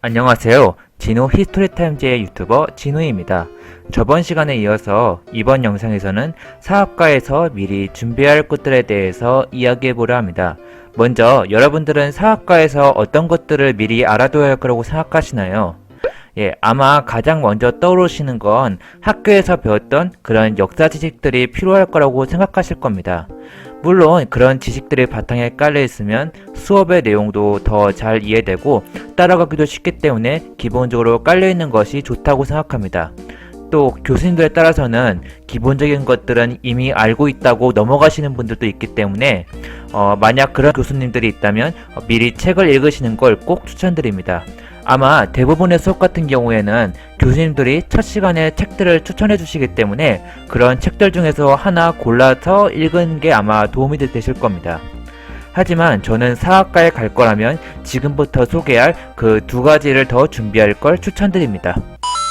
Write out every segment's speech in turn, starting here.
안녕하세요. 진호 히스토리타임즈의 유튜버 진호입니다. 저번 시간에 이어서 이번 영상에서는 사학과에서 미리 준비할 것들에 대해서 이야기해보려 합니다. 먼저 여러분들은 사학과에서 어떤 것들을 미리 알아둬야 할 거라고 생각하시나요? 아마 가장 먼저 떠오르시는 건 학교에서 배웠던 그런 역사 지식들이 필요할 거라고 생각하실 겁니다. 물론 그런 지식들이 바탕에 깔려 있으면 수업의 내용도 더 잘 이해되고 따라가기도 쉽기 때문에 기본적으로 깔려 있는 것이 좋다고 생각합니다. 또 교수님들에 따라서는 기본적인 것들은 이미 알고 있다고 넘어가시는 분들도 있기 때문에 만약 그런 교수님들이 있다면 미리 책을 읽으시는 걸 꼭 추천드립니다. 아마 대부분의 수업 같은 경우에는 교수님들이 첫 시간에 책들을 추천해 주시기 때문에 그런 책들 중에서 하나 골라서 읽은 게 아마 도움이 되실 겁니다. 하지만 저는 사학과에 갈 거라면 지금부터 소개할 그 두 가지를 더 준비할 걸 추천드립니다.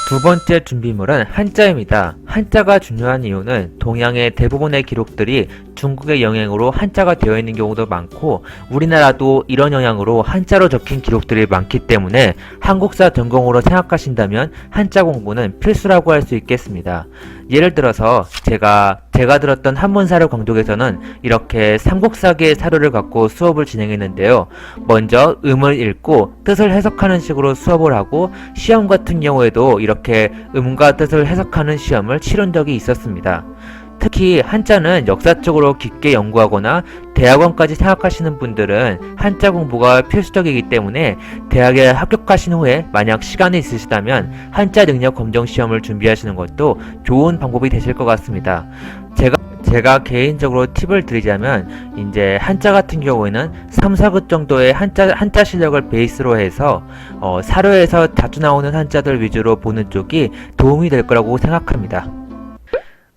두 번째 준비물은 한자입니다. 한자가 중요한 이유는 동양의 대부분의 기록들이 중국의 영향으로 한자가 되어 있는 경우도 많고 우리나라도 이런 영향으로 한자로 적힌 기록들이 많기 때문에 한국사 전공으로 생각하신다면 한자 공부는 필수라고 할 수 있겠습니다. 예를 들어서 제가 들었던 한문사료 강독에서는 이렇게 삼국사기의 사료를 갖고 수업을 진행했는데요. 먼저 음을 읽고 뜻을 해석하는 식으로 수업을 하고 시험 같은 경우에도 이렇게 음과 뜻을 해석하는 시험을 치른 적이 있었습니다. 특히 한자는 역사적으로 깊게 연구하거나 대학원까지 생각하시는 분들은 한자 공부가 필수적이기 때문에 대학에 합격하신 후에 만약 시간이 있으시다면 한자 능력 검정 시험을 준비하시는 것도 좋은 방법이 되실 것 같습니다. 제가 개인적으로 팁을 드리자면 이제 한자 같은 경우에는 3, 4급 정도의 한자 실력을 베이스로 해서 사료에서 자주 나오는 한자들 위주로 보는 쪽이 도움이 될 거라고 생각합니다.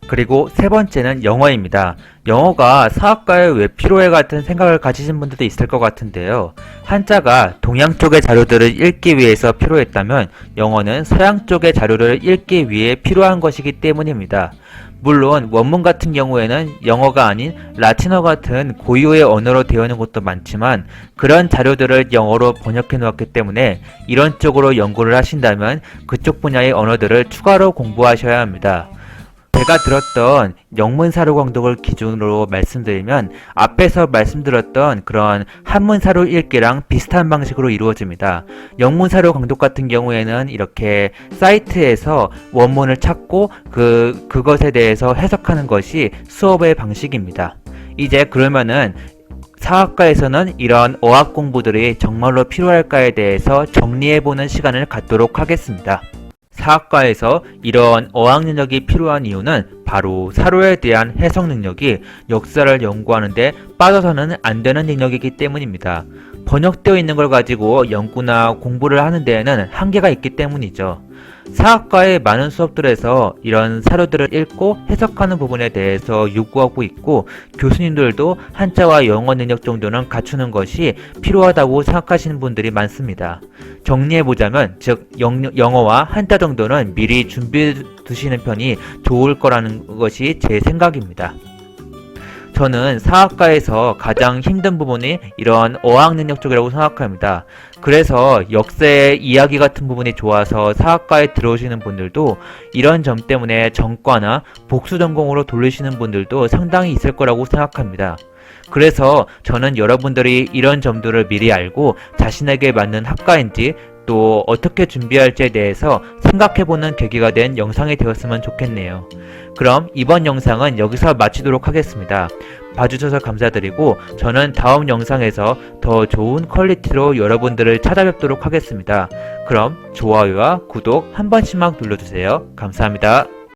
그리고 세 번째는 영어입니다. 영어가 사학과에 왜 필요해 같은 생각을 가지신 분들도 있을 것 같은데요. 한자가 동양 쪽의 자료들을 읽기 위해서 필요했다면 영어는 서양 쪽의 자료를 읽기 위해 필요한 것이기 때문입니다. 물론 원문 같은 경우에는 영어가 아닌 라틴어 같은 고유의 언어로 되어 있는 것도 많지만 그런 자료들을 영어로 번역해 놓았기 때문에 이런 쪽으로 연구를 하신다면 그쪽 분야의 언어들을 추가로 공부하셔야 합니다. 제가 들었던 영문사료 강독을 기준으로 말씀드리면 앞에서 말씀드렸던 그런 한문사료 읽기랑 비슷한 방식으로 이루어집니다. 영문사료 강독 같은 경우에는 이렇게 사이트에서 원문을 찾고 그것에 대해서 해석하는 것이 수업의 방식입니다. 이제 그러면은 사학과에서는 이런 어학 공부들이 정말로 필요할까에 대해서 정리해보는 시간을 갖도록 하겠습니다. 사학과에서 이런 어학 능력이 필요한 이유는 바로 사료에 대한 해석 능력이 역사를 연구하는데 빠져서는 안 되는 능력이기 때문입니다. 번역되어 있는 걸 가지고 연구나 공부를 하는 데에는 한계가 있기 때문이죠. 사학과의 많은 수업들에서 이런 사료들을 읽고 해석하는 부분에 대해서 요구하고 있고 교수님들도 한자와 영어 능력 정도는 갖추는 것이 필요하다고 생각하시는 분들이 많습니다. 정리해보자면 즉 영어와 한자 정도는 미리 준비해 두시는 편이 좋을 거라는 것이 제 생각입니다. 저는 사학과에서 가장 힘든 부분이 이런 어학 능력 쪽이라고 생각합니다. 그래서 역사의 이야기 같은 부분이 좋아서 사학과에 들어오시는 분들도 이런 점 때문에 전과나 복수 전공으로 돌리시는 분들도 상당히 있을 거라고 생각합니다. 그래서 저는 여러분들이 이런 점들을 미리 알고 자신에게 맞는 학과인지 또 어떻게 준비할지에 대해서 생각해보는 계기가 된 영상이 되었으면 좋겠네요. 그럼 이번 영상은 여기서 마치도록 하겠습니다. 봐주셔서 감사드리고 저는 다음 영상에서 더 좋은 퀄리티로 여러분들을 찾아뵙도록 하겠습니다. 그럼 좋아요와 구독 한 번씩만 눌러주세요. 감사합니다.